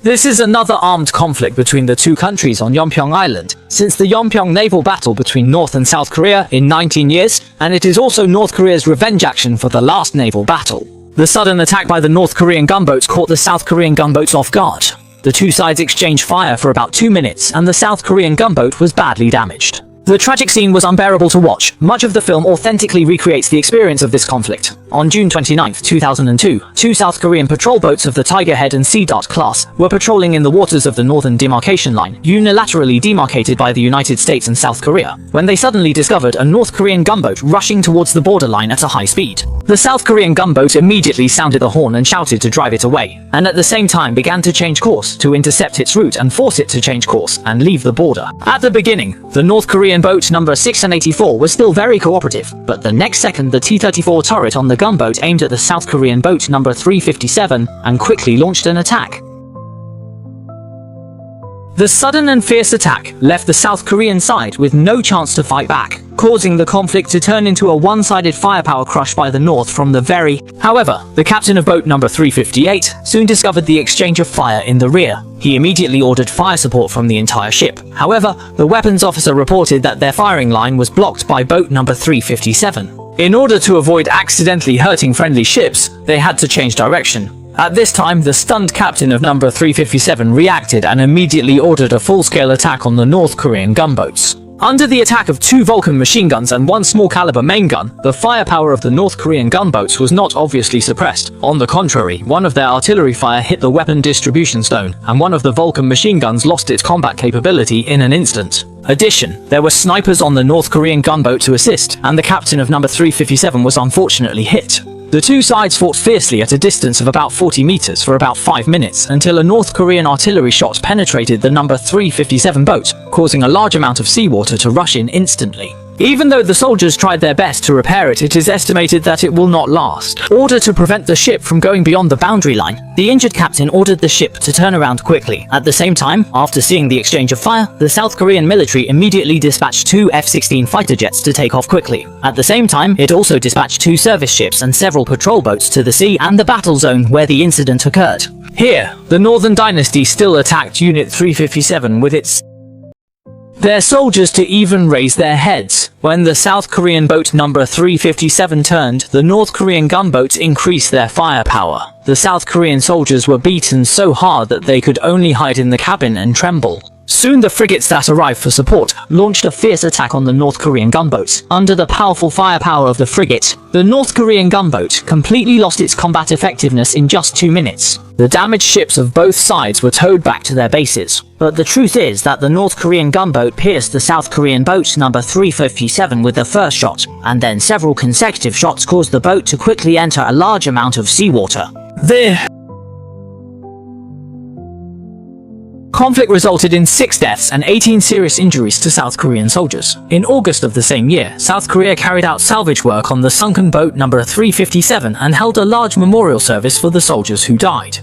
This is another armed conflict between the two countries on Yeonpyeong Island, since the Yeonpyeong naval battle between North and South Korea in 19 years, and it is also North Korea's revenge action for the last naval battle. The sudden attack by the North Korean gunboats caught the South Korean gunboats off guard. The two sides exchanged fire for about 2 minutes, and the South Korean gunboat was badly damaged. The tragic scene was unbearable to watch. Much of the film authentically recreates the experience of this conflict. On June 29, 2002, two South Korean patrol boats of the Tigerhead and Sea Dart class were patrolling in the waters of the Northern Demarcation Line, unilaterally demarcated by the United States and South Korea, when they suddenly discovered a North Korean gunboat rushing towards the borderline at a high speed. The South Korean gunboat immediately sounded the horn and shouted to drive it away, and at the same time began to change course to intercept its route and force it to change course and leave the border. At the beginning, the North Korean boat number 684 was still very cooperative, but the next second the T-34 turret on the gunboat aimed at the South Korean boat number 357 and quickly launched an attack. The sudden and fierce attack left the South Korean side with no chance to fight back, causing the conflict to turn into a one-sided firepower crush by the North from the very. However, the captain of boat number 358 soon discovered the exchange of fire in the rear. He immediately ordered fire support from the entire ship. However, the weapons officer reported that their firing line was blocked by boat number 357. In order to avoid accidentally hurting friendly ships, they had to change direction. At this time, the stunned captain of number 357 reacted and immediately ordered a full-scale attack on the North Korean gunboats. Under the attack of 2 Vulcan machine guns and 1 small-caliber main gun, the firepower of the North Korean gunboats was not obviously suppressed. On the contrary, one of their artillery fire hit the weapon distribution stone, and one of the Vulcan machine guns lost its combat capability in an instant. Addition, there were snipers on the North Korean gunboat to assist, and the captain of number 357 was unfortunately hit. The two sides fought fiercely at a distance of about 40 meters for about 5 minutes until a North Korean artillery shot penetrated the number 357 boat, causing a large amount of seawater to rush in instantly. Even though the soldiers tried their best to repair it, it is estimated that it will not last. In order to prevent the ship from going beyond the boundary line, the injured captain ordered the ship to turn around quickly. At the same time, after seeing the exchange of fire, the South Korean military immediately dispatched 2 F-16 fighter jets to take off quickly. At the same time, it also dispatched 2 service ships and several patrol boats to the sea and the battle zone where the incident occurred. Here, the Northern Dynasty still attacked Unit 357 with their soldiers to even raise their heads. When the South Korean boat number 357 turned, the North Korean gunboats increased their firepower. The South Korean soldiers were beaten so hard that they could only hide in the cabin and tremble. Soon the frigates that arrived for support launched a fierce attack on the North Korean gunboats. Under the powerful firepower of the frigate, the North Korean gunboat completely lost its combat effectiveness in just 2 minutes. The damaged ships of both sides were towed back to their bases. But the truth is that the North Korean gunboat pierced the South Korean boat number 357 with the first shot, and then several consecutive shots caused the boat to quickly enter a large amount of seawater. The conflict resulted in 6 deaths and 18 serious injuries to South Korean soldiers. In August of the same year, South Korea carried out salvage work on the sunken boat number 357 and held a large memorial service for the soldiers who died.